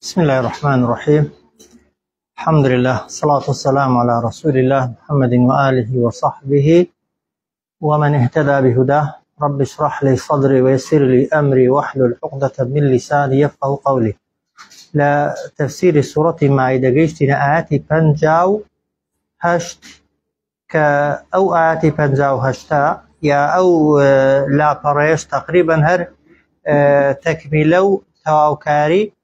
بسم الله الرحمن الرحيم. الحمد لله والصلاة والسلام على رسول الله محمد وآله وصحبه ومن اهتدى بهداه. رب اشرح لي صدري ويسر لي أمري واحلل عقدة من لساني يفقهوا قولي. لا تفسير سورة المائدة جيشتنا آياتي بنجاو هشت أو آياتي بنجاو هشتا يا أو لا بريش تقريبا هر تكملو تواوكاري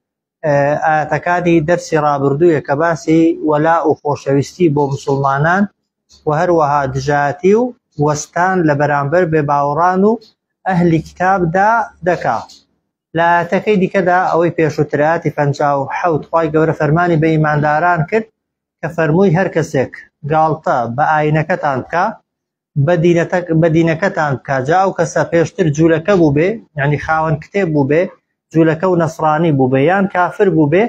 ئاەتەکانی دەرسی ڕابردوویە کە باسی وەلا و خۆشەویستی بۆ مسلمانان و هەروەها دژایەتی و وەستان لە بەرامبەر بێباوەڕان و ئەهلی کتابدا دەکات. لە ئاەتەکەی دیکەدا ئەوەی پێشووتر ئاەتی 57 خوای گەورە فەرمانی بە ئیمانداران کرد کە فەرمووی هەر کەسێک گاڵتە بە ئاینەکەتان بکە بە دینەکەتان بکە جا ئەو کەسە پێشتر جوولەکە بوو بێ یعنی خاوەن کتێب بوو بێ جوولەکە و نەسڕانی بوو بێ یان کافر بوو بێ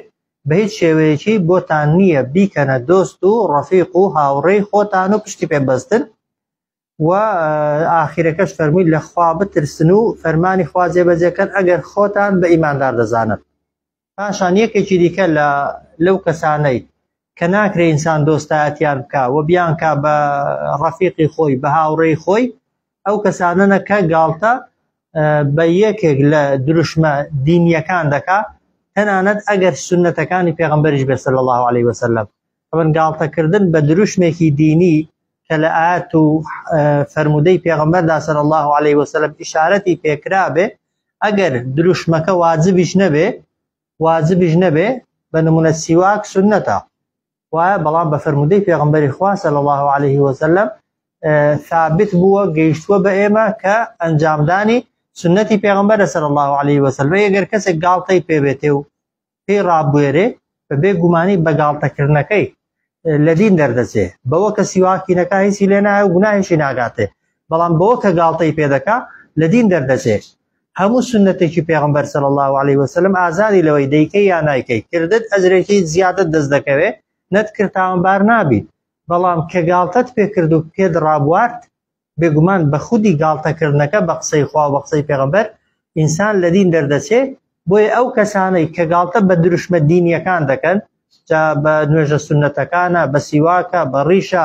بە هیچ شێوەیەکی بۆتان نییە بیکەنە دۆست و ڕەفیق و هاوڕێی خۆتان و پشتی پێبەستن و ئاخیرەکەش فەرمووی لە خوا بترسن و فەرمانی خوا جێبەجێکەن ئەگەر خۆتان بە ئیماندار دەزانن. پاشان یەکێکی دیکە لەو کەسانەی کە ناکرێ ئینسان دۆستایەتیان بکە و بیانکە بە ڕەفیقی خۆی بە هاوڕێی خۆی ئەو کەسانەنە کە گاڵتە بە یەکێک لە دروشمە دینیەکان دەکا تەنانەت ئەگەر سنەتەکانی پێغەمبەریش بێ صلی الله علیه وسلم. ئەوەن گاڵتەکردن بە دروشمێکی دینی کە لە ئاەت و فەرمودەی پێغەمبەردا صلی الله علیه وسلم ئیشارەتی پێکرا بێ ئەگەر دروشمەکە واجبیش نەبێ بە نمونە سیواک سنەتە وایە بەڵام بە فەرمودەی پێغەمبەری خوا صلی الله علیه وسلم ثابت بووە گەیشتووە بە ئێمە کە ئەنجامدانی سنەتی پێغەمبەرە صلی الله علیه وسلم. ئەگەر کەسێک گاڵتەی پێبێتێ و پێی ڕابوێرێ بە بێگومانی بە گاڵتەکردنەکەی لە دین دەردەچێ بەوە کە سیواکی نەکا هیچی لێ نایە و گوناهیشی ناگاتێ بەڵام بەوە کە گاڵتەی پێدەکا لە دین دەردەچێ. هەموو سنەتێکی پێغەمبەر صلی الله علیه وسلم ئازادی لەوەی دەیکەی یا نایکەی کردت ئەجرێکی زیادت دەست دەکەوێ نەتکرد تاوانبار نابیت بەڵام کە گاڵتەت پێکرد و پێت ڕابوارد بێگومان بە خودی گاڵتەکردنەکە بە قسەی خوا و بە قسەی پێغەمبەر ئینسان لە دین دەردەچێ. بۆیە ئەو کەسانەی کە گاڵتە بە دروشمە دینیەکان دەکەن جا بە نوێژە سنەتەکانە بە سیواکە بە ڕیشە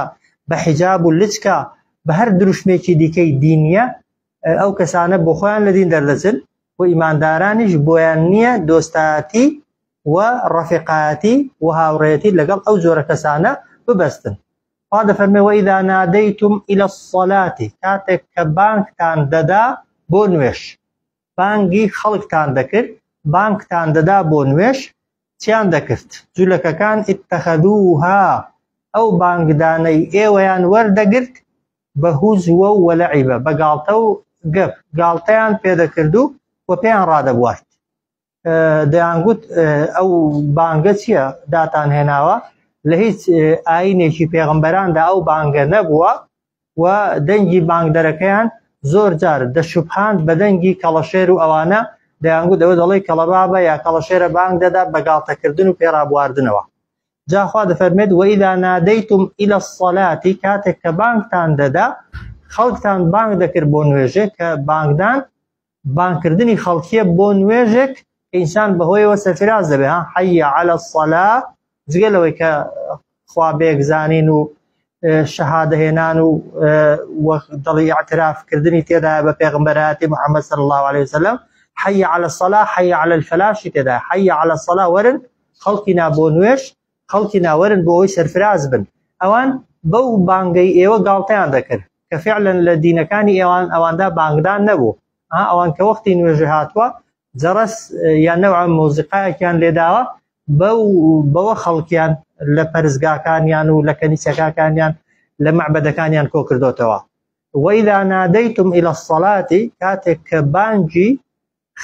بە حیجاب و لچکە بە هەر دروشمێکی دیکەی دینیە ئەو کەسانە بۆ خۆیان لە دین دەردەچن و ئیماندارانیش بۆیان نییە دۆستایەتی و ڕەفیقایەتی و هاوڕێیەتی لەگەڵ ئەو جۆرە کەسانە ببەستن. خوا دەفەرمێ وەئیذا نادەیتم ئیلە الصەلاة کاتێک کە بانگتان دەدا بۆ نوێژ بانگی خەڵکتان دەکرد بانگتان دەدا بۆ نوێژ چیان دەکرد جوولەکەکان ئیتەخەذوها ئەو بانگدانەی ئێوەیان وەردەگرت بە هوزوە و وەلەعیبە بە گاڵتە و گەپ گاڵتەیان پێدەکرد و پێیان ڕادەبوارد. دەیانگوت ئەو بانگە چییە داتان هێناوە لە هیچ ئاینێکی پێغەمبەراندا ئەو بانگە نەبووە و دەنگی بانگدەرەکەیان زۆر جار دەشوبهاند بە دەنگی کەڵەشێر و ئەوانە دەیانگوت ئەوە دەڵێ کەڵەبابە یا کەڵەشێرە بانگ دەدا بە گاڵتەکردن و پێڕابواردنەوە. جا خوا دەفەرمێت وەئیذا نادەیتم ئیلە الصەلاة کاتێک کە بانگتان دەدا خەڵکتان بانگ دەکرد بۆ نوێژێک کە بانگدان بانگکردنی خەڵکیە بۆ نوێژێک ئینسان بەهۆیەوە سەرفراز دەبێ حەیە عەلە الصەلاة جگە لەوەی کە خوا بێگزانین و شەهادەهێنان و دڵی ئاعترافکردنی تێدایە بە پێغەمبەرایەتی محەممەد صلی الله علیه وسلم حەیە عەلە الصەلاة حەیە عەلە الفەلاشی تێدایە حەیە عەلە الصەلاة وەرن خەڵکی نا بۆ نوێژ خەڵکی ناوەرن بۆ ئەوەی سەرفراز بن. ئەوان بەو بانگەی ئێوە گاڵتەیان دەکرد کە فعلا لە دینەکانی ئەواندا بانگدان نەبوو ئەوان کە وەختی نوێژ هاتووە جەرەس یان نەوعە مۆزیقایەکیان لێداوە بەوە خەڵکیان لە پەرزگاکانیان و لە کەنیسەکانیان لە مەعبەدەکانیان کۆ کردوتەوە. وەئیذا نادەیتم ئیلە الصەلاة کاتێک کە بانگی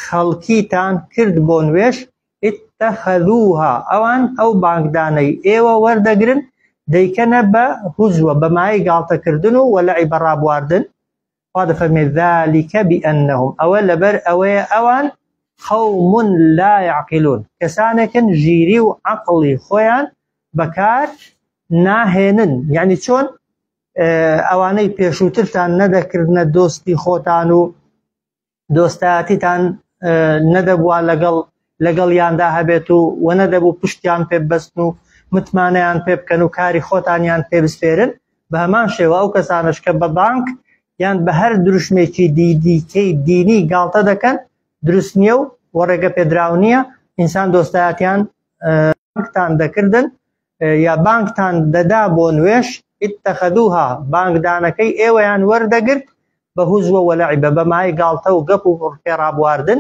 خەڵکیتان کرد بۆ نوێژ ئیتەخەذوها ئەوان ئەو بانگدانەی ئێوە وەردەگرن دەیکەنە بە هوزوە بە مای گاڵتەکردن و وەلەعی بە ڕابواردن. خوا دەفەرمێت ذەلیکە بئەنەهم ئەوە لەبەر ئەوەیە ئەوان قوم لا يعقلون کەسانێکن ژیری و عەقڵی خۆیان بەکار ناهێنن. یعنی چۆن ئەوانەی پێشووترتان نەدەکردنە دۆستی خۆتان و دۆستایەتیتان نەدەبووە لەگەڵ لەگەڵیاندا هەبێت و وەنەدەبوو پشتیان پێ ببەستن و متمانەیان پێ بکەن و کاری خۆتانیان پێ بسپێرن بە هەمان شێوە ئەو کەسانش کە بە بانک یان بە هەر دروشمێکی دیکەی دینی گاڵتە دەکەن دروست نییە و وەڕێگە پێدراو نییە ئینسان دۆستایەتیان بانکتان دەکردن یا بانکتان دەدا بۆ نوێش اتخذوها بانکدانەکەی ئێوەیان وەردەگرت بە هوزوە وەلەعیبە بەمای گاڵتە و گەپ و پێڕابواردن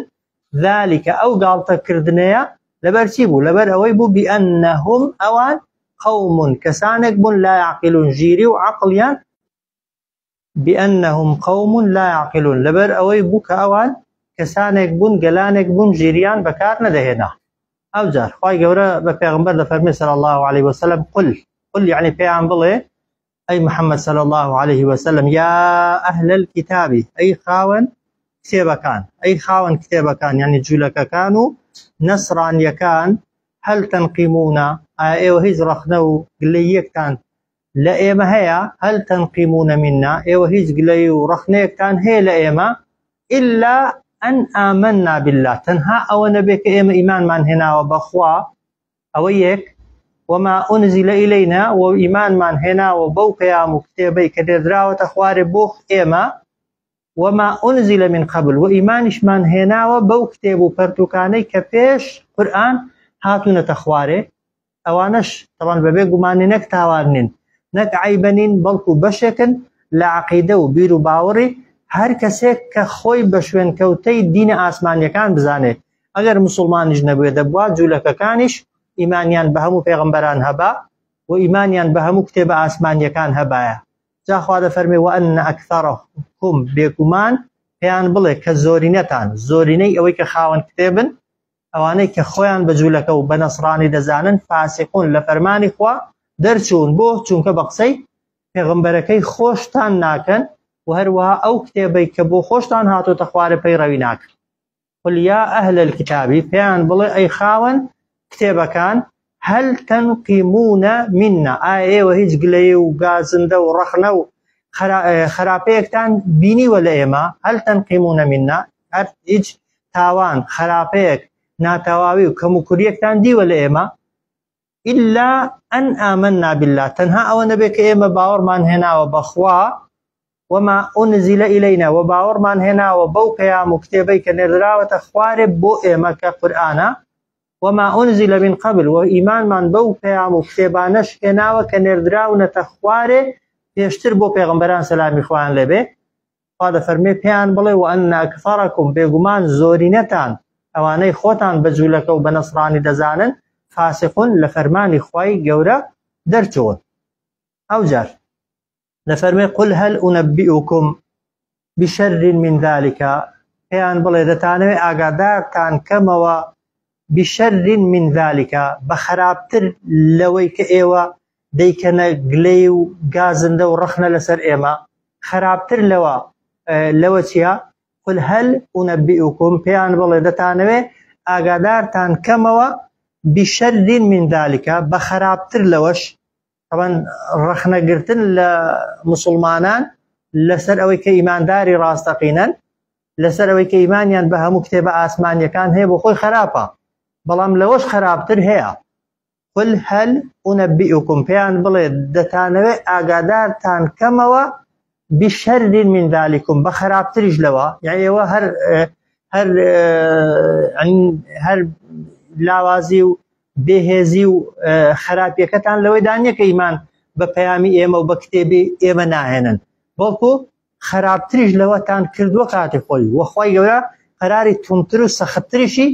ذلك ئەو گاڵتەکردنەیە لەبەر چی بوو لەبەر ئەوەی بوو بئەنەهم ئەوان قوم کەسانێک بوون لا يعقلون ژیری و عەقڵیان بأنهم قوم لا يعقلون لبر أوي بوك أوان كسانك بون جلانك بون جيريان بكار ندهنا أو جار خواهي قورا بپیغمبر دفرمي صلى الله عليه وسلم قل يعني بيان بلي أي محمد صلى الله عليه وسلم يا أهل الكتاب أي خاون كتابة كان يعني جولك كانوا نصرانيا كان هل تنقمون وهيز رخنو قليك كان لأيما هيا هل تنقمون منا وهيز قلي ورخنيك كان هي لأيما إلا أن آمنا بالله تنها أو نبيك إيما إيمان من هنا وبخوا أويك وما أنزل إلينا وإيمان من هنا وبوك يا مكتبي كدرا وتخوار بوخ إيما وما أنزل من قبل وإيمانش من هنا وبوك تيبو برتوكاني كفيش قرآن هاتونا تخواري أوانش طبعا ببيقو ماني نكتاوارنين نك عيبنين بلكو بشكن لعقيدة وبيرو باوري هر کەسێک کە خۆی بە شوێنکەوتەی دینە ئاسمانیەکان بزانێت ئەگەر مسلمانیش نەبوێ دەبوات جوولەکەکانیش ئیمانیان بە هەموو پێغەمبەران هەبا و ئیمانیان بە هەموو کتێبە ئاسمانیەکان هەبایە جا خوا دەفەرمێ وەئەنە ئەکثەرەکم بێگومان پێیان بڵێ کە زۆرینەتان زۆرینەی ئەوەی کە خاوەن کتێبن ئەوانەی کە خۆیان بە جوولەکە و بە نەسڕانی دەزانن فاسقون لە فەرمانی خوا دەرچوون بۆ چونکە بە قسەی پێغەمبەرەکەی خۆشتان ناکەن وهروها أو كتابي كبو خوشتان هاتو تخواري بيرويناك قل يا أهل الكتاب فيان بلي أي خاون كتابا كان هل تنقمون منا وهيج قلي وقازنده ورخنا خرابيكتان بيني ولا إيما هل تنقمون منا هيج تاوان خرابيك ناتواوي وكمكريكتان دي ولا إيما إلا أن آمنا بالله تنها أو نبيك إيما باور من هنا وبخوا وما أنزل إلينا وباور من هنا وبوك يا مكتبي كنردرا وتخوارب بو إيما كقرآن وما أنزل من قبل وإيمان من بوك يا مكتبانش هنا وكنردرا ونتخوارب يشتر بو پیغمبران سلام إخوان لبه هذا فرمي بيان بلي وأن أكثركم بيقمان زورينتان أواني خوتان بجولك وبنصراني دزانن فاسقون لفرمان إخوائي جورا درجون أو جار لفرمي قل هل أنبئكم بشر من ذلك بيان بلي دتانوي آقادارتان كما بشر من ذلك بخرابتر لويك إيوه ديكنا قليو قازنده ورخنا لسر إيما خرابتر لوا تيا قل هل أنبئكم بيان بلي دتانوي آقادارتان كما بشر من ذلك بخرابتر لوش طبعا رخنا قرتن لمسلمانان لسر أوي كإيمان داري راستقينا لسر أوي كإيمانيان بها مكتبة آسمانيا كان هي بخوي خرابة بلام لوش خرابتر هي قل هل أنبئكم بيان بلي دتانوي آقادارتان كموا بشر من ذلكم بخرابتر جلوا يعني هو هر لاوازي بهزي خرابيكتان لو دانيا كإيمان بپیامی ئێمە و بە کتێبی ئێمە ناهێنن بەڵکو خراپتریش لەوەتان کردووە کاتی خۆی وەخوای گەورە قەراری توندتر و سەختتریشی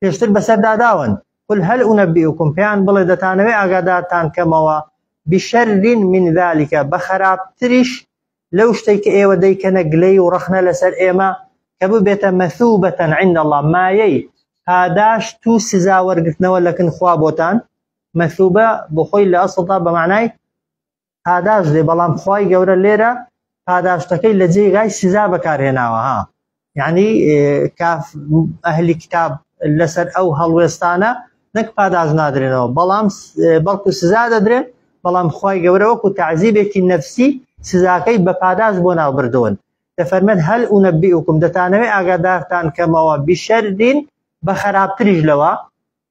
پێشتر بەسەرداداون قل هل أنبئكم پێیان بڵێ دەتانەوێ ئاگادارتان کەمەوە بشر من ذلك بخرابتریش لەو شتەی کە ئێوە دەیکەنە گلەی و ڕەخنە لەسەر ئێمە کە ببێتە مەثوبەة عند الله مایەی پاداش تو سزا وەرگرتنەوە لەکن خوا بۆتان مەثوبە بۆ خۆی لە ئەسڵدا بە معنای پاداش دێ بەڵام خوای گەورە لێرە پاداشتەکەی لە جێگای سزا بەکارهێناوە ها یعنی کاف ئەهلی کتاب لەسەر ئەو هەڵوێستانە نەک پاداش نادرێنەوە بەڵام بەڵکو سزا دەدرێن بەڵام خوای گەورە وەکو تعزیبێکی نەفسی سزاکەی بە پاداش بۆ ناو بردوون دەفەرمێن هەل ئونەبئوکم دەتانەوێ ئاگادارتان کەمەوە بشەردین بخرابتريج لوا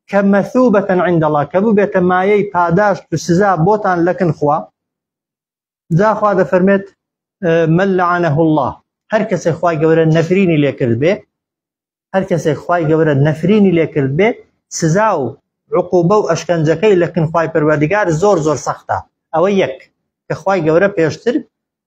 كمثوبة عند الله كبوبة مايي پاداش سزا بوتان لكن خوا ذا خوا ده فرمت من لعنه الله هر کس خوای گەورە نەفرینی لێکرد بێ هەر کەسێک خوای گەورە نەفرینی لێکرد بێ سزا و عقوبە و ئەشکەنجەکەی لەکن خوای پەروەردگار زۆر زۆر سەختە ئەوە یەک کە خوای گەورە پێشتر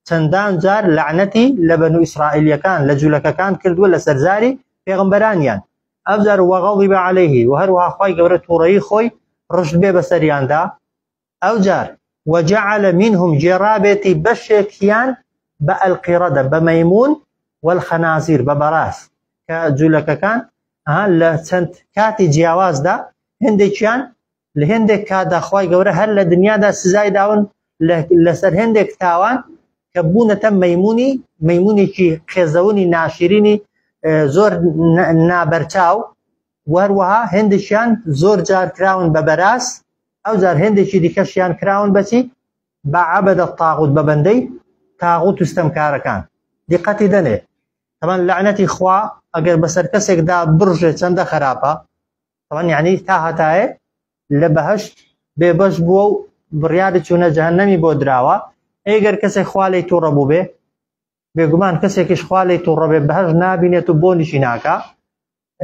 چەندان جار لعنەتی لە بەنو ئیسرائیلیەکان لە جوولەکەکان کردووە لە سەرزاری پێغەمبەرانیان ئەو جار وەغەضب عەلەیه و هەروەها خوای گەورە تووڕەیی خۆی ڕشت بێ بەسەریاندا ئەو جار وجعل منهم جێڕابێتی بەشێکیان بألقردة بميمون والخنازير ببراس كجولككان لسنت كاتي جیاواز دا هندێکیان لە هێندێک کادا خوای گەورە هەر لە دنیادا سزای داون لەسەر هێندێک تاوان کە بوونەتە مەیمونێکی خێزەونی ناشرینی زۆر نابەرچاو وهروەها هێندێکیان زۆر جار کراون بە بەراس ئەو جار هێندێکی دیکەشیان کراون بەچی بە عەبەدە الطاغوت بە بەندەی تاغوت استمكاركان دقتي دني طبعا لعنتي خوا اگر بسر كسك دا برج چند خرابه طبعا يعني تاهتاي لبهشت ببش بو برياد چونه جهنمي بودراوا اگر كسك خوالي توربو به بگمان كسك خوالي توربه بهج نابينه بوني شيناكا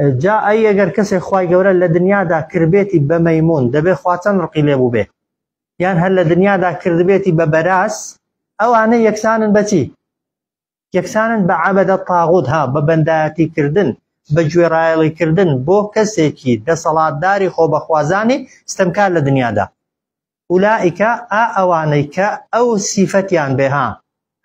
جاء اي اگر كسك خوای گوره لدنيا دا كربيتي بميمون دبي خواتن رقيلبو به يعني هل لدنيا دا كربيتي ببراس ئەوانە یەکسانن بەچی یەکسانن بە عەبەدە تاغوت ها بە بەندایەتی کردن بە گوێڕایەڵی کردن بۆ کەسێکی دەسەڵاتداری خۆبەخوازانی ستەمکار لە دنیادا ئولائیکە ئەوانەی کە ئەو سیفەتیان بێ ها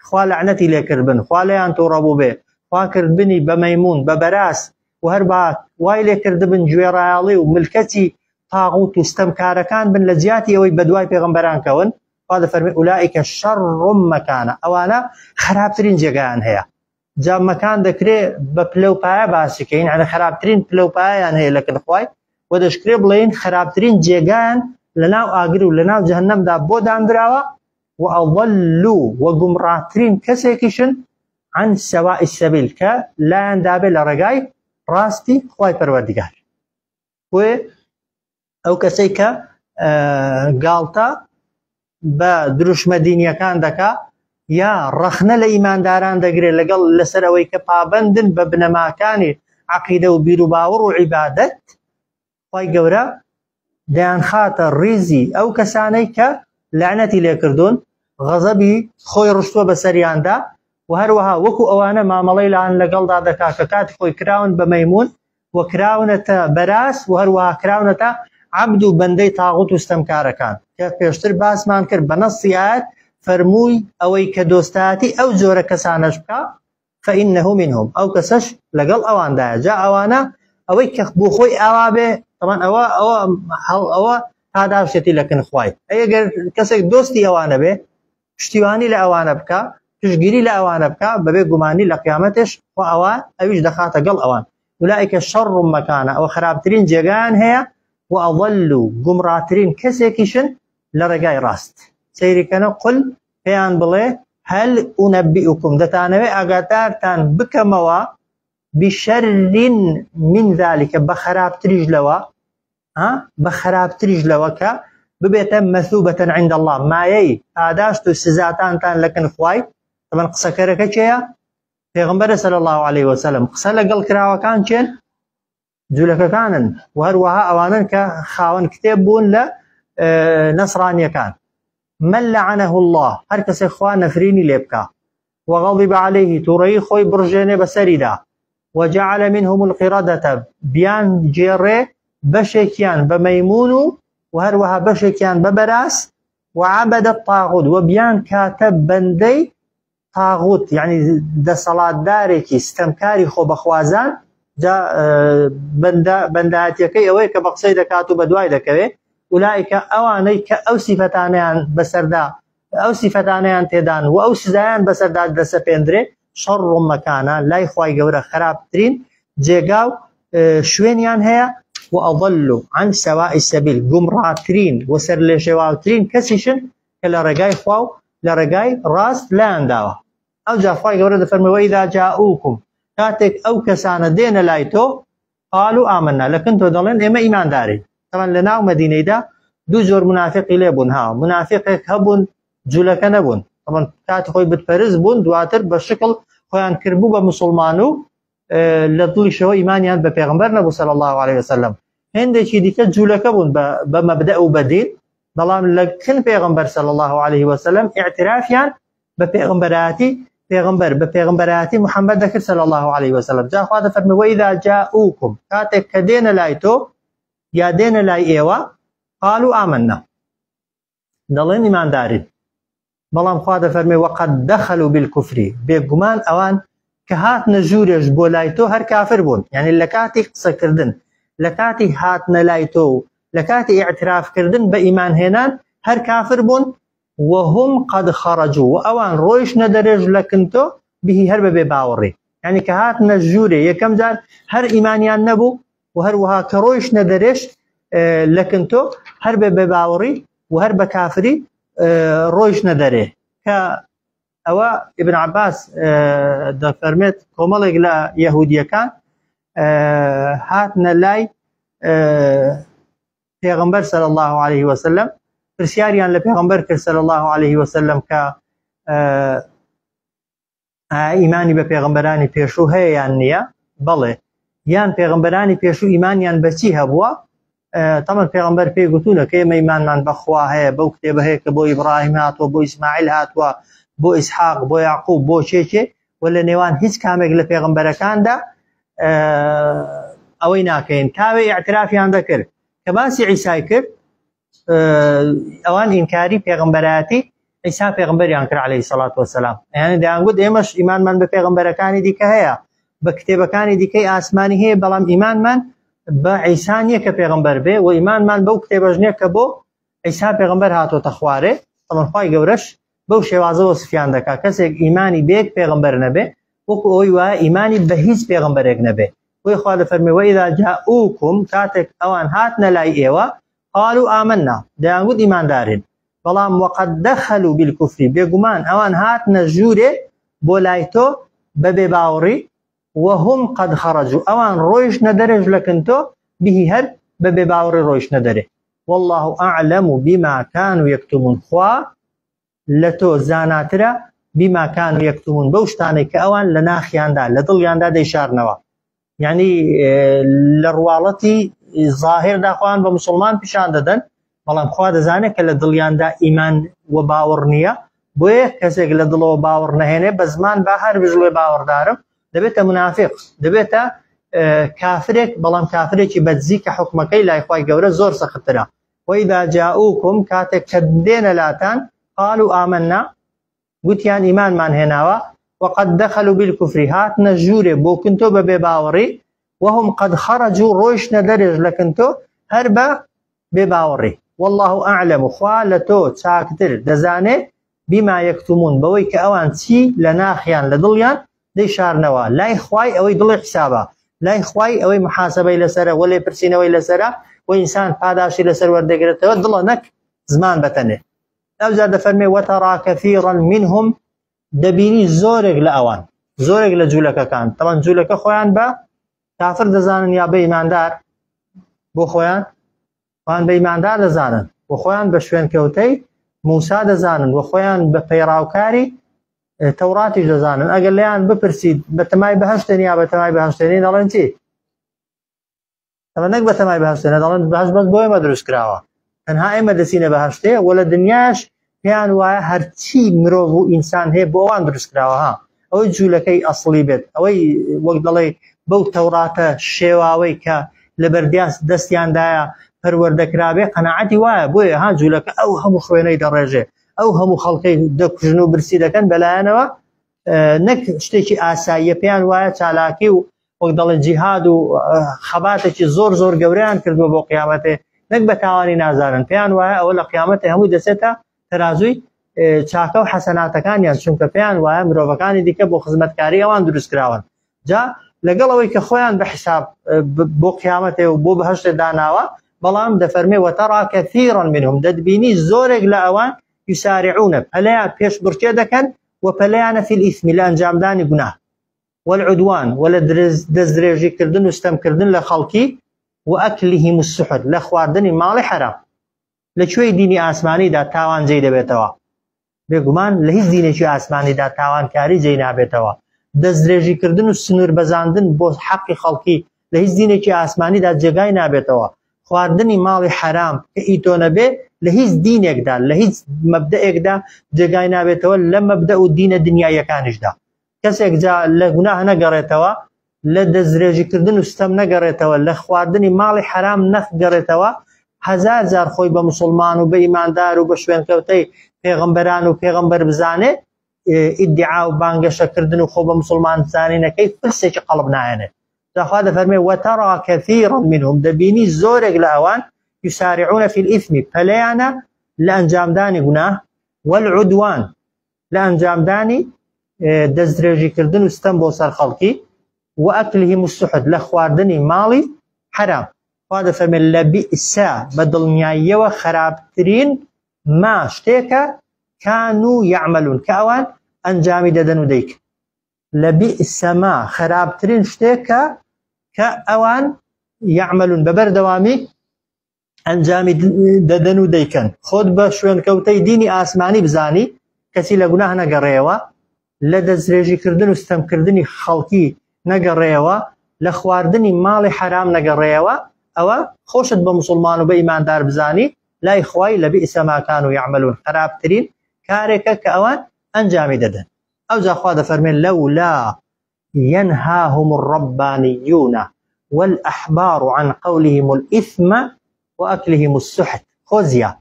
خوا لعنەتی لێکرد بن خوا لێیان تووڕەبوو بێ خوا کردبنی بە مەیمون بە بەراس و هەروە وای لێکردبن گوێڕایەڵی و ملکەتی تاغوت و ستەمکارەکان بن لە جیاتی ئەوەی بەدوای پێغەمبەران کەون هذا فرمي أولئك شر مكانا أوانا خرابترين جيغان هي جاب مكان دكري ببلو بايا باسكين يعني خرابترين بلو بايا هي لكن خواي ودشكري بلين خرابترين جيغان لناو آقري لناو جهنم دا بودان دراوا وأضلوا وقمراترين كسيكيشن عن سواء السبيل لا يندابي لرقاي راستي خواي پروردگار و أو كسيكا قالتا بە دروشمە دینیەکان دەکا یا ڕەخنە لە ئیمانداران دەگرێت لەگەڵ لەسەر ئەوەی کە پابەندن بە بنەماکانی عەقیدە و بیر و باوەڕ و عیبادەت خوای گەورە دەیان خاتە ڕیزی ئەو کەسانەی کە لعنەتی لێکردوون غەزەبی خۆی ڕشتووە بەسەریاندا و هەروەها وەکو ئەوانە مامەڵەی لان لەگەڵدا دەکا کە کاتی خۆی کراون بە مەیمون و کراونەتە بەراس و هەروەها کراونەتە عەبد و بەندەی تاغوت و ستەمکارەکان کە پێشتر باسمان کرد بە نەسی ئایەت فەرمووی ئەوەی کە دۆستایەتی ئەو جۆرە کەسانەش بکە فإنه منهم ئەو کەسەش لەگەڵ ئەواندایە جا ئەوانە ئەوەی کە بۆ خۆی ئاوا بێ طبعاً ئەوە پاداشێتی لەکن خوای ئەگەر کەسێک دۆستی ئەوانە بێ پشتیوانی لە ئەوانە بکە پشتگیری لە ئەوانە بکە بەبێ گومانی لە قیامەتش و ئەویش دەخاتە گەڵ ئەوان أولئك شر مكانا أو خرابترين جيغان هي وأضلوا قمراترين كسيكيشن لرقاي راست سيري كانوا قل فيان بلي هل أنبئكم دتانوي أغاتارتان بكموا بشر من ذلك بخرابتريج لوا بخرابتريج لوا كا ببيتا مثوبة عند الله ما يي آداشتو سزاتان تان لكن خواي طبعا قصة كركة چيا پیغمبر صلى الله عليه وسلم قصة لقل كراوة كان چين جولك كانن وهروها أوانن كخاون كتابون لنصرانيا كان من لعنه الله هركس إخوان نفريني ليبكا وغضب عليه تري خوي برجاني بسريدا وجعل منهم القردة بيان جيري بشكيان بميمون وهروها بشكيان ببراس وعبد الطاغوت وبيان كاتب بندي طاغوت يعني ده صلاة داركي استمكاري خو بخوازان جا بنداتيكي اوي كبقصي دكاتو بدواي دكوي أولئك أواني كأو صفتانيان بسردا أو صفتانيان تيدان وأو سزایان بسردا دسپندري شر مكانا لا يخواي قورا خراب ترين جيغاو شوينيان هيا وأضلوا عن سواء السبيل قمراترين وسر لشوالترين كسيشن كلا رقاي خواو لرقاي راس لا انداوا أو جا خواي قورا دفرمي وإذا جاءوكم كاتك أو كسانا دين لايتو قالوا آمنا لكن تدلن إما إيمان داري طبعا لنا مدينة دا دو جور منافق لبون ها منافق هبون جولك نبون طبعا كات خوي بتفرز بون دواتر بشكل خوان كربو بمسلمانو لدل شو إيمانيان بپیغمبر نبو صلى الله عليه وسلم هنده چی دیکه جولك بون بمبدأ و بدين بلام لكن پیغمبر صلى الله عليه وسلم اعترافيان بپیغمبراتي بپیغمبراتي محمد ذكر صلى الله عليه وسلم جاء هذا فرمي وإذا جاءوكم كاتك كدين لايتو يا دين لاي ايوا قالوا آمنا دلين إيمان دارين بلام هذا فرمي وقد دخلوا بالكفر بيقمان أوان كهات نجوريش بو لايتو هر كافر بون يعني لكاتي قصة كردن لكاتي هات نلايتو لكاتي اعتراف كردن بإيمان هنان هر كافر بون وهم قد خرجوا وأوان رويش ندرج لكنتو به هرب بباوري يعني كهات نجوري يكم جار هر إيمانيان نبو وهر وها كرويش ندرج لكنتو هرب بباوري وهرب كافري رويش ندري أو ابن عباس دا فرميت كومالك لا يهودية كان هاتنا لاي پیغمبر صلى الله عليه وسلم برسياريان لپیغمبر صلى الله عليه وسلم ك إيماني بپیغمبراني پیشو هي يان نيا بله يان پیغمبراني پیشو إيمانيان بچي هبوا طبعا پیغمبر پی گوتوله که ایمان من بخوا هي بو كتابه هيك بو إبراهيم هات وبو إسماعيل هات بو إسحاق بو يعقوب بو شيء ولا نيوان هیچ کامێک لە پێغەمبەرەکاندا ئەوەی ناکەین تاوێ اعترافیان دەکرد کە باسی عیسای کرد ئەوان ئینکاری پێغەمبەرەتی عیسا پێغەمبەریان کرد عەلەیهی سەڵات وەسەلام یعنی دەیانگوت ئێمەش ئیمانمان بە پێغەمبەرەکانی دیکە هەیە بە کتێبەکانی دیکەی ئاسمانی هەیە بەڵام ئیمانمان بە عیسا نییە کە پێغەمبەر بێ و ئیمانمان بەو کتێبەش نییە کە بۆ عیسا پێغەمبەر هاتۆتە خوارێ طبعاً خوای گەورەش بەو شێوازەوە سفیان دەکا کەسێک ئیمانی بێک پێغەمبەر نەبێ وەکو ئەوەی وایە ئیمانی بە هیچ پێغەمبەرێک نەبێ وی خوا دەفەرمێ وەئیذا جاءوکم کاتێک ئەوان هاتنە لای ئێوە قالوا آمنا دەیانگوت ئیماندارین بەڵام وەقەد دەخەلوا بالکوفر بێگومان ئەوان هاتنە ژوورێ بۆ لای تۆ بە بێباوەڕی وهم قد خرجوا ئەوان ڕۆیشتنە دەرێ لەکن تۆ بهی هەر بە بێباوەڕی ڕۆیشتنە دەرێ والله أعلم بما كانوا يكتمون خوا لتو زاناترا بما كانوا يكتمون بوشتاني كأوان لناخياندا لدلياندا ديشارنوا يعني لروالتي ظاهر دا خوان بمسلمان بشان ددن بلان خوا دزانه که لدلياندا إيمان وباورنيا بويه كسيك لدلو وباور نهينه بزمان باهر بجلو باور دارم دبيتا منافق دبيتا كافرك بلان كافرك بدزيك حكمكي لا إخواي قورة زور سخترا وإذا جاءوكم كاتك كدين لاتان قالوا آمنا قلت يعني إيمان من هناوا وقد دخلوا بالكفر هاتنا جوري بو كنتو بباوري وهم قد خرجوا روشنا درج لكنتو هربا بباوري والله أعلم خوالتو تاكتر دزاني بما يكتمون بويك أوان تي لناخيان لدليان دي شارنوا لا إخواي أوي دل حسابا لا إخواي أوي محاسبة لسرة ولا برسينوي لسرة وإنسان قاداشي لسر وردقرته دل نك زمان بتنه أو زاد فرمي وترى كثيرا منهم دبيني زورق لأوان زورق لجولك كان طبعا جولك خوان با كافر دزانن يا بإيماندار بو خوان خوان بإيماندار دزانن وخوان بشوين كوتي موسى دزانن وخوان بپیراوکاری توراتي دزانن اقل ليان بپرسید بتماي بهشتني يا بتماي بهشتني دلن چی طبعا نك بتماي بهشتني دلن بهشت بس بوي مدرس كراوا تنها ايما دسينه بهشته ولا دنياش بيان وای هرچی مرو انسان هي بو وان درس کراوه ها او جولکی اصلی بيت او وقت دلي بو تورات شواوي ک لبردياس دستيان دايا پروردكرابه قناعتي وای بو ها جولک او هم خويني درجه او هم خلقي دك جنوب برسيدكن بلاانوا نك شتي اسايه بيان وای چالاكي وقت دل جهاد و خباتك زور زور گوريان كردو بو قيامته نك بتاواني نازارن بيان وای اول قيامته هم دسته ترازوی چاکە و حەسەناتەکانیان چونکە پێیان وایە مرۆڤەکانی دیکە بۆ خزمەتکاری ئەوان دروست کراون جا لەگەڵ ئەوەی کە خۆیان بە حساب بۆ قیامەتێ و بۆ بەهەشتێ داناوە بەڵام دەفەرمێ وترى كثيرا منهم دەتبینی زۆرێک لە ئەوان يسارعون پەلەیان پێش بڕکێ دەکەن و پەلەیانە في الإثم لە ئەنجامدانی گوناه والعدوان ولا دزريجي كردن واستم كردن لخلقي وأكلهم السحت لخواردن مال حرام لشوي ديني آسماني دا تاوان جيد بيتوا بيقومان لهيز ديني شو آسماني دا تاوان كاري جينا بيتوا دزريجي كردن والسنور بزاندن بو حق خلقي لهيز ديني شو آسماني دا جگاي نابيتوا خواردن مال حرام كإيتو نبي لهيز دينك دا لهيز مبدأك دا جگاي نابيتوا لما مبدأ الدين الدنيا يكانش دا كسيك جا لغناه نقريتوا لدزريجي كردن واستم نقريتوا لخواردن مال حرام نقريتوا هزار زار خوي بمسلمان وبإيمان دار وبشوين كوتي پیغمبران وبيغمبر بزانه ادعاء وبانگش كردن وخو بمسلمان زانين كيف فلسك قلبنا يعني هذا فرمي وترى كثيرا منهم دبيني زورق لأوان يسارعون في الإثم فليانا لأنجام داني قناه والعدوان لأنجام داني دزريجي كردن واستنبو سر خلقي وأكلهم السحت لخواردني مالي حرام هذا فرمي لبئس بدل نياية وخرابترين ما اشتيك كانوا يعملون كأوان أنجام ددنو ديك لبئس ما خرابترين اشتيك كأوان يعملون ببردوامي أنجام ددنو ديكن خود بشوين كوتي ديني آسماني بزاني كسي لقناه نقريوا لدزريجي كردن واستم كردني خلقي نقريوا لخواردني مالي حرام نقريوا أو خوشت بمسلمان وبإيمان دار بزاني لا إخوائي لبئس ما كانوا يعملون خرابترين كاركا كأوان أنجام ددن أو زا أخوة فرمين لولا ينهاهم الربانيون والأحبار عن قولهم الإثم وأكلهم السحت خوزيا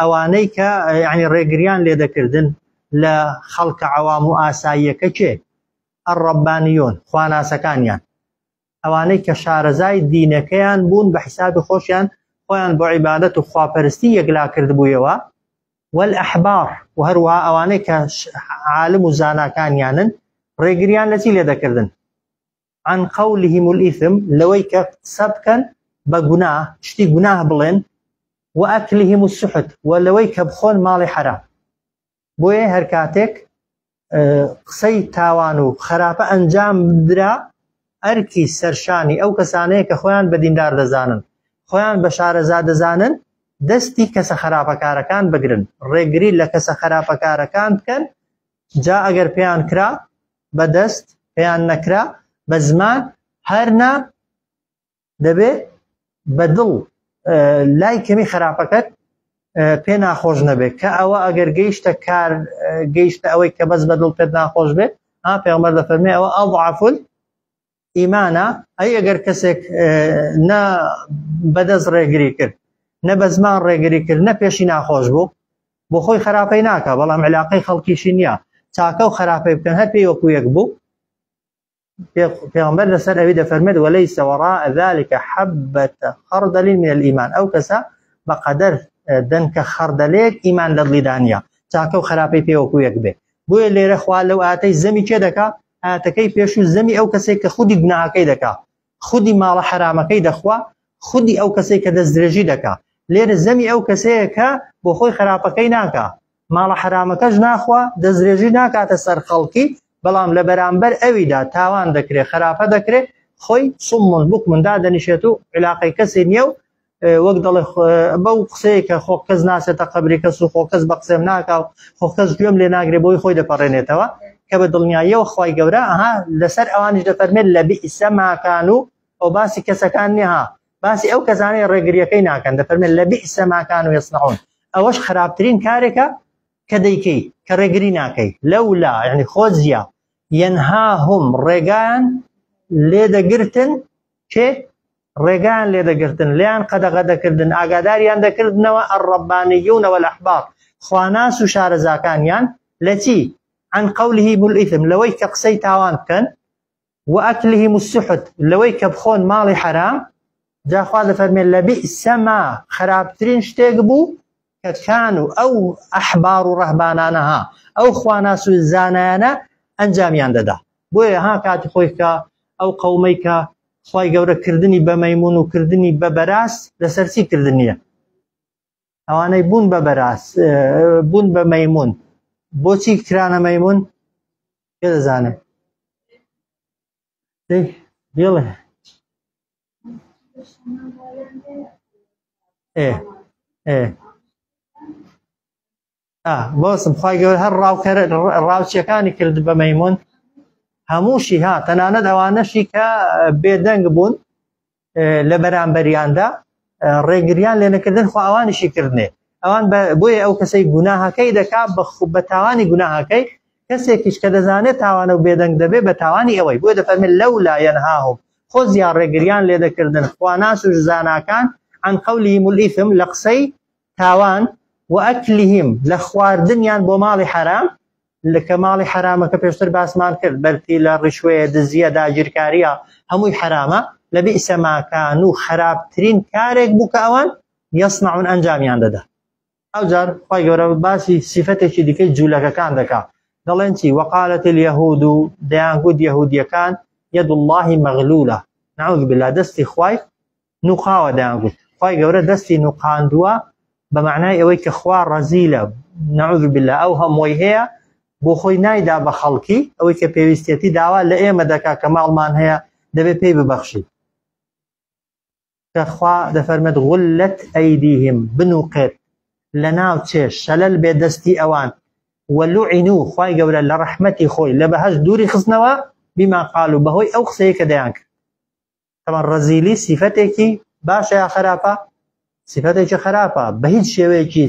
أوانيك يعني الرقريان اللي ذكردن لخلق عوام آسايا كشي الربانيون خوانا سكانيان أوانيك شارزاي دينكيان بون بحساب خوشيان خوان بعبادة خواپرستی يقلا كردبويوا والأحبار وهروها أوانيك عالم زانا كان يانن رقريان التي لذكردن عن قولهم الإثم لويك سبكا بقناه اشتي قناه بلين وأكلهم السحت ولويك بخون مالي حرام بويه هركاتك قسي تاوانو خرافة أنجام درا أركي سرشاني أو كسانيك خوان بديندار دزانن خوان بشارزاد دزانن دستي كسا خرافة كاركان بقرن رقري لكسا خرافة كاركان كان جا اگر بيان كرا بدست بيان نكرا بزمان هرنا دبي بدل لاي كمي خرافة كت بينا خوش نبي كأوا اگر جيشت كار جيشت اوي كبز بدل بينا خوش بي پیغمبر ده فرمي او اضعف ايمانا اي اگر كسك نا بدز رقري كر نا بزمان رقري كر نا بيشي ناخوش بو خوي خرافي ناكا بلام علاقي خلقي شنيا تاكو خرافي بكن هل بيوكو يكبو پیغمبر لسر أبي ده فرمد وليس وراء ذلك حبة خردل من الإيمان أو كسا بقدر دنك خردليك إيمان للدانيا تاكو خرافي بيوكو يكبه بوي اللي رخوال لو آتي زمي چه دكا آتكي بيشو زمي أو كسي كخودي قناها كي دكا خودي مال حرام كي دخوا خودي أو كسي كدزدرجي دكا لير زمي أو كسي كا بخوي خرافة كي ناكا مال حرام كج ناخوا دزدرجي ناكا تسر خلقي بلام لبرانبر أويدا تاوان دكري خرافة دكري خوي صم بكم دا دنشتو علاقي كسي نيو وقدل بو قسيك خو كز ناس تقبري كسو خو كز بقسم ناكا خو كز يوم لناغري بوي خوي دبرينيتوا كبدل نيايو خوي غورا ها لسر اوانج دفرمل لبئس ما كانوا او باسي كسكانها باسي او كزاني رغري كينا كان دفرمل لبئس ما كانوا يصنعون اوش خرابترين كاركا كديكي كرغريناكي لولا يعني خوزيا ينهاهم رغان لدغرتن شي رغان لدغرتن لان قد غدا كردن اغاداريان دكردن الربانيون والاحبار خواناس شارزاكانيان التي عن قولهم الإثم لويك قسي تاوان كان وأكلهم السحت لويك بخون مالي حرام جا خواد فرمي لبئس ما خرابترين شتيقبو كانوا أو أحبار رهبانانها أو خواناس الزانانا أنجاميان دادا بويا ها كاتي خويك أو قوميك خوي قورا كردني بميمون وكردني ببراس لسرسي كردنيا اواني بون ببراس بون بميمون بوچی کرانا ميمون كذا زانه يلا ايه ايه بۆسم خی گەورە هەر ڕاوچیەکانی کرد بە مەیمون هەمووشی ها تەنانەت ئەوانەشی کە بێدەنگ بوون لە بەرامبەریاندا ڕێگریان لێ نەکردن خو ئەوانیشی کردنێ ئەوان بۆیە ئەو کەسەی گوناهەکەی دەکات بە تاوانی گوناهەکەی کەسێکیش کە دەزانێت تاوانە و بێدەنگ دەبێت بە تاوانی ئەوەی بۆیە دەفەرمێت لەولا ينهاهم خۆ زیان ڕێگریان لێ دەکردن خواناس و زاناکان عن قولهم الإثم لە قسەی تاوان وأكلهم لخواردنيان بو مالي حرام لك مالي حرامة كبيرتر باسمان كرد برتي للرشوية دزية داجركارية هموي حرامة لبئس ما كانوا خراب ترين كارك بوك أوان يصنعون أنجاميان دادا أو جار خواهي قورا باسي صفتك ديكي جولك كان دكا دلنتي وقالت اليهود ديانقود يهودية كان يد الله مغلولة نعوذ بالله دستي خواهي نقاوة ديانقود خواهي قورا دستي نقاندوا بمعنى أوي كخوار رزيلة نعوذ بالله أو هم ويهيا بوخوي نايدا بخلقي أوي كبيوستيتي دعوة لأيما دكا كمال مان هي دبي بي ببخشي كخوا دفرمت غلت أيديهم بنوقت لناو تشيش شلل بيدستي أوان ولعنوا خواي قولا لرحمتي خوي لبهاش دوري خصنوا بما قالوا بهوي أو خسيك ديانك طبعا رزيلي صفتك باشا يا خرافة صفتێکی خراپە بە هیچ شێوەیەکی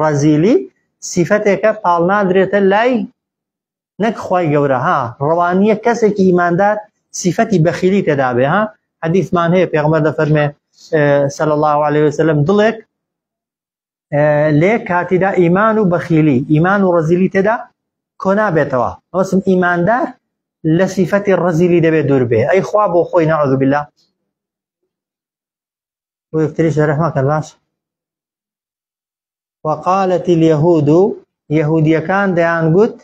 ڕەزیلی صفتێکە پاڵ نادرێتە لای نەک خوای گەورە ها ڕەوانیە کەسێکی ئیماندار صفەتی بەخیلی تێدا بێ ها حەدیثمان هەیە پێغەمبەر دەفەرمێ صلی الله عليه وسلم دڵێک لێ کاتیدا ئیمان و بەخیلی ئیمان و ڕەزیلی تێدا کۆ نابێتەوە ئەوسم ئیماندار لە صفەتی ڕەزیلی دەبێت دوور بێ ئەی خوا بۆ خۆی نەعوذ بالله ويفتريش رحمك الله وقالت اليهود يهودية كان ديان قلت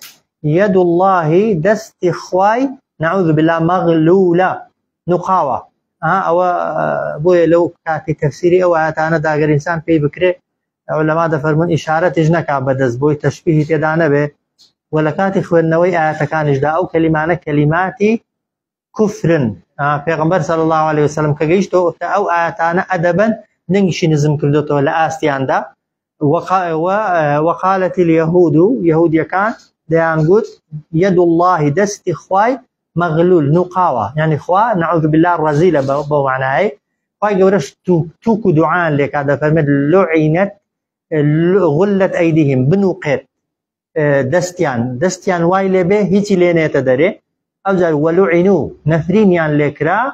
يد الله دست خواي نعوذ بالله مغلولة نقاوة أو بوي لو كاتي تفسيري أو أتانا داقر إنسان في بكري علماء دفرمون إشارة إجنك بدز بوي تشبيه تدانا به ولا كاتي خوالنوي آياتكان إجدا أو كلماتي كفر پیغمبر صلی الله علیه وسلم که گیشتو او آیاتانا ادبا ننگشی نظم کردوتو لآستیان دا وقالت اليهود يهودية كان ديان قلت يد الله دست خواي مغلول نقاوة يعني خوا نعوذ بالله الرزيلة بمعنى خواي قورش توكو دعان لك هذا فرمد لعنت غلت أيديهم بنوقت دستيان وايلة به هيتي لينيت داري أوزار ولعنوا نفرينيان لكرا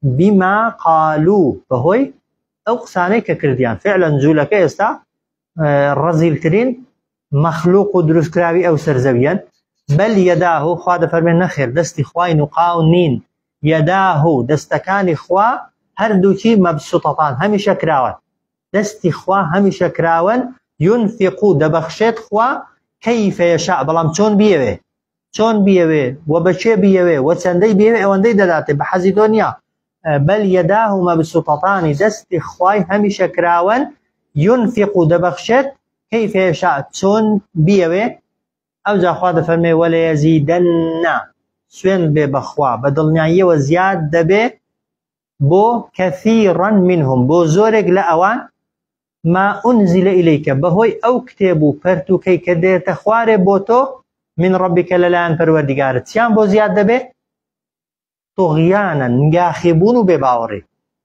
بما قالوا فهوي أو قساني ككرديان فعلا زولك يستا رزيل ترين مخلوق دروس كراوي أو سرزويا بل يداه خواد فرمين نخير دست خواي نقاونين يداه دستكان خوا هردوكي مبسوطتان هميشه كراوان دست خوا هميشه كراوان ينفقوا دبخشت خوا كيف يشاء بلام چون بيوه چون بيوه وبچه بيوه وچندي بيوه اوندي دلاته بحزي دنيا بل يداه مبسوطتان دست خواي هميشه كراوان ينفقوا دبخشت كيف يشاء چون بيوه او جا خواد فرمي ولا يزيدن سوين ببخوا بدلنيا وزياد دبه بو كثيرا منهم بو زورق لأوان ما أنزل إليك بهوي أو كتابو پرتو كي كده تخوار بوتو من ربك للان پروردگارت سيان بو زياد دبه طغيانا نگاخبونو بباوري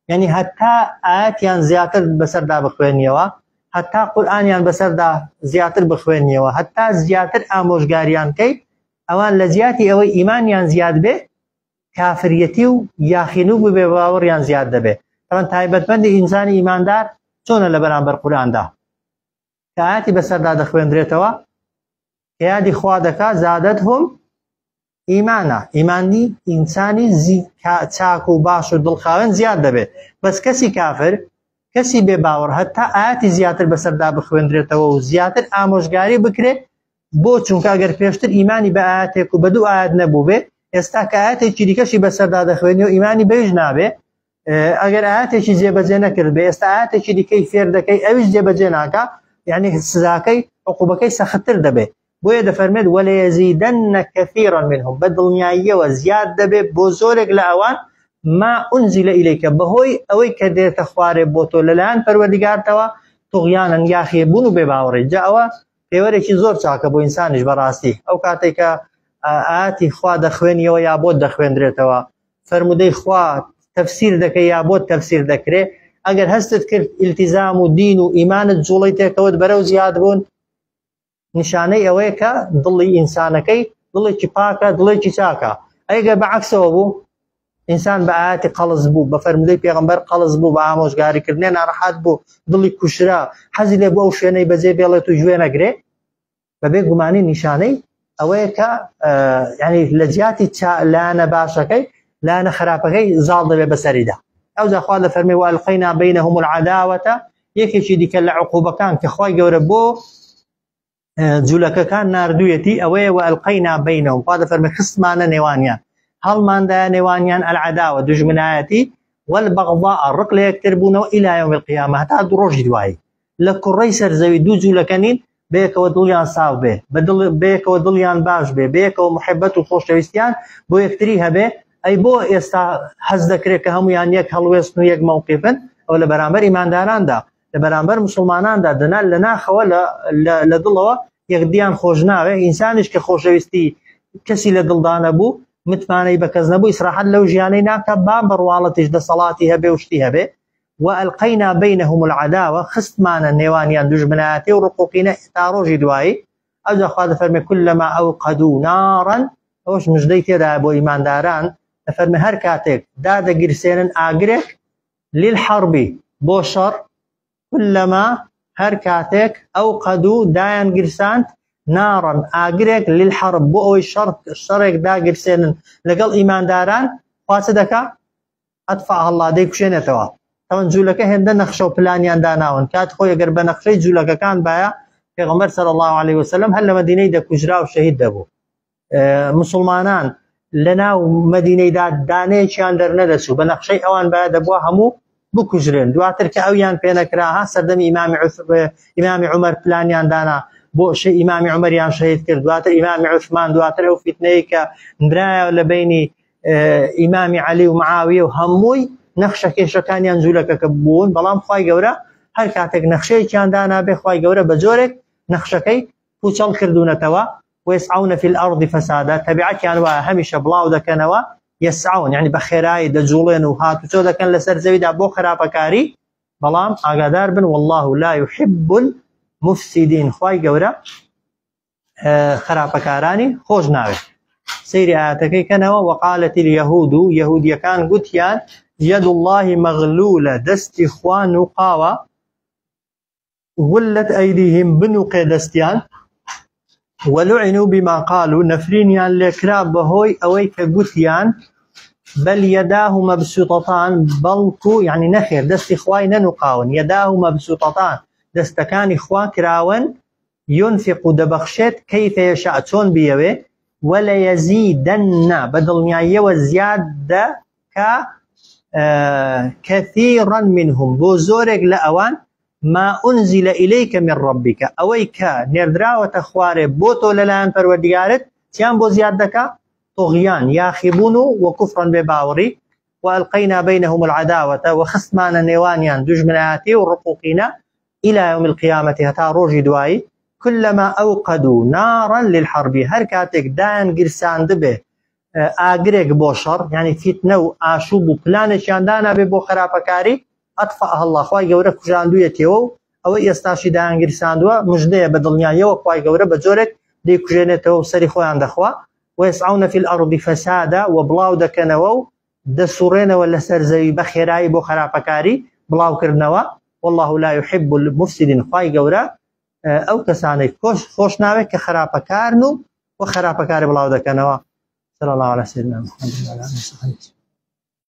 يعني حتى آياتيان زيادر بسر دا بخوينيوا حتى قرآنيان بسر دا زيادر بخوينيوا حتى زيادر آموشگاريان كي اوان لزياتي اوي ايمانيان زياد به كافريتي و ياخينو بباوريان زياد دبه طبعا تايبتمند انسان ايماندار چون لبرانبر قرآن دا كآياتي بسر دا دخوين دريتوا كيادي خوادكا زادتهم إيمانا إيماني إنساني تاكو باشو دلخاوين زياد دبه بس كسي كافر كسي بباور حتى آياتي زيادر بسر دا بخوين دريتوا و زيادر آموشگاري بكري بو چونکە ئەگەر پێشتر ئیمانی بە ئاەتێک و بە دوو ئاەت نەبوو بێ ئێستا کە ئاەتێکی دیکەشی بەسەردا دەخوێنی و ئیمانی بەیش نابێ ئەگەر ئاەتێکی جێبەجێ نەکرد بێ ئێستا ئاەتێکی دیکەی فێر دەکەی ئەویش جێبەجێ ناکە یعنی سزاکەی عقوبەکەی سەختتر دەبێ بۆیە دەفەرمێت وەلەیەزیدەنە کەثیرا منهم بە دڵنیاییەوە زیاد دەبێت بۆ زۆرێک لە ئەوان ما ئونزیلە ئیلەیکە بەهۆی ئەوەی کە دێتە خوارێ بۆ تۆ لەلایەن پەروەردگارتەوە تۆغیانن یاخێبوون و بێباوەڕی جا ئەوە پێوەرێکی زۆر چاکە بۆ ئینسانیش بەڕاستی ئەو کاتێک کە ئاەتی خوا دەخوێنیەوە یا بۆت دەخوێندرێتەوە فەرمودەی خوا تەفسیر دەکەی یا بۆت تەفسیر دەکرێت ئەگەر هەستت کرد ئیلتیزام و دین و ئیمانت جوڵی تێکەوت بەرەو زیاد بوون نیشانەی ئەوەیە کە دڵی ئینسانەکەی دڵێکی پاکە دڵێکی چاکە ئەگەر بەعەکسەوە بوو ئینسان بە ئاەتی قەڵز بوو بە فەرمودەی پێغەمبەر قەڵز بوو بە ئامۆژگاریکردنێ ناڕەحەت بوو دڵی کوشرا حەزی لێ بۆ ئەو شوێنەی بەجێ بێڵێت و گوێ نەگرێ بەبێ گومانی نیشانەی ئەوەیە کە یعنی لە جیاتی لایەنە باشەکەی لایەنە خراپەکەی زاڵ دەبێت بەسەریدا ئەو جاخوا دەفەرمێ وەئەلقەینا بەینەهم العەداوەتە یەکێکی دیکە لە عوقوبەکان کە خوای گەورە بۆ جوولەکەکان ناردوویەتی ئەوەیە وەئەلقەینا بەینەهم خوا دەفەرمێ خستمانە نێوانیان هەڵماندایە نێوانیان العەداوە دوژمنایەتی والبەغضاء ڕق لە یەکتر بوونەوە إلى يوم القيامة هەتا ڕۆژی دوایی لە کوڕەی سەرزەوی دوو جوولەکە نین بەیەکەوە دڵیان ساو بێ بەیەکەوە دڵیان باش بێ بەیەکەوە محبەت و خۆشەویستیان بۆ یەکتری هەبێ ئەی بۆ ئێستا حەز دەکرێت کە هەمویان یەک هەڵوێستن و یەک مەوقیفن ئەو لە بەرامبەر ئیمانداراندا لە بەرامبەر مسلماناندا دەنا لە ناخەوە لە دڵەوە یەکدیان خۆش ناوێ ئینسانیش کە خۆشەویستی کەسی لە دڵدانە بوو متمانەی بە کەس نەبوو ئیسراحەت لەو ژیانەی ناکە با بڕواڵەتیش دەسەڵاتی هەبێ و شتی هەبێ وألقينا بينهم العداوة خستمانا نيوانيان دجمناتي ورقوقين تا ڕۆژی دوایی ئەو جا خوا دەفەرمێ كلما أوقدوا نارا ئەوش مژدەی تێدا بۆ ئیمانداران دەفەرمێ هەر کاتێک دادەگیرسێنن ئاگرێک للحرب بۆ شەڕ كلما هەر کاتێک أوقدوا دایان گیرساند نارا ئاگرێک للحرب بۆ ئەوەی شەڕێک داگیرسێنن لەگەڵ ئیمانداران خوا چ دەکا ئەطفەئها الله دەیکوشێنێتەوە ئەوەن جوولەکە هێندە نەخشە و پلانیان داناون کات خۆی ئەگەر بە نەخشەی جوولەکەکان باە پێغەمبەر صلی الله عليه وسلم هەر لە مەدینەی دەکوژرا و شەهید دەبوو مسلمانان لەناو مەدینەیدا دانەیەکیان دەرنەدەچوو بە نەخشەی ئەوان باە دەبووە هەموو بکوژرێن دواتر کە ئەویان پێنەکراها سەردەمی ئیمامی عومەر پلانیان دانا بۆ ئیمامی عومەریان شەهید کرد دواتر ئیمامی عوسمان دواتر ئەو فیتنەیە کە برایە لە بینی ئیمامی عەلی و معاویە و هەمووی نەخشە کێشەکانیان جوولەکەکە بوون بەڵام خوای گەورە هەر کاتێک نەخشەیەکیان دانابێ خوای گەورە بە جۆرێک نەخشەکەی پوچەڵ کردوونەتەوە ويسعون في الأرض فسادا تبعاتیان وایە هەمیشە بڵاو دەکەنەوە يسعون يعني بەخێرایی دەجوڵێن و هاتوچۆ دەکەن لەسەر زەویدا بۆ خراپەکاری بەڵام ئاگادار بن والله لا يحب المفسدين خوای گەورە خراپەکارانی خۆش ناوێت سەیری ئاەتەکەی کەنەوە وقالت اليهود يهودیەکان گوتیان يد الله مغلولة دستي خوان وقاوة غلت أيديهم بنوق دستيان ولعنوا بما قالوا نفرينيان لكراب بهوي أويك قتيان بل يداه مبسوطتان بلكو يعني نخير دستي خواي ننقاون يداه مبسوطتان دستكان إخوا كراون ينفق دبخشت كيف يشاء تون بيوي ولا يزيدن بدل نياية وزيادة كثيرا منهم بوزورك لأوان ما أنزل إليك من ربك أويك نردراوة خواري بوتو للان پروردگارت تيان بو زيادك طغيان ياخبون وكفرا بباوري وألقينا بينهم العداوة وخصمانا نيوانيان دجمناتي ورقوقنا إلى يوم القيامة هتا روجي دواي كلما أوقدوا نارا للحرب هركاتك دان قرسان دبه ئاگرێک بۆ شەڕ یعنی فیتنە و ئاشوب و پلانێکیان دانابێ بۆ خراپەکاری ئەطفەئها الله خوای گەورە کوژاندوویەتەوە و ئەوەی ئێستاشی داهەنگیرساندووە مژدەیە بە دڵنیاییەوە خوای گەورە بە جۆرێک دەیکوژێنێتەوە و سەری خۆیان دەخوا ويسعون في الأرض فسادا وبڵاو دەکەنەوە و دەسوڕێنەوە لەسەر زەوی بە خێرایی بۆ خراپەکاری بڵاوکردنەوە والله لا يحب المفسدين خوای گەورە ئەو کەسانەی خۆش ناوێت کە خراپەکارن و خراپەکاری بڵاو دەکەنەوە صلى الله على سيدنا محمد وعلى آله وصحبه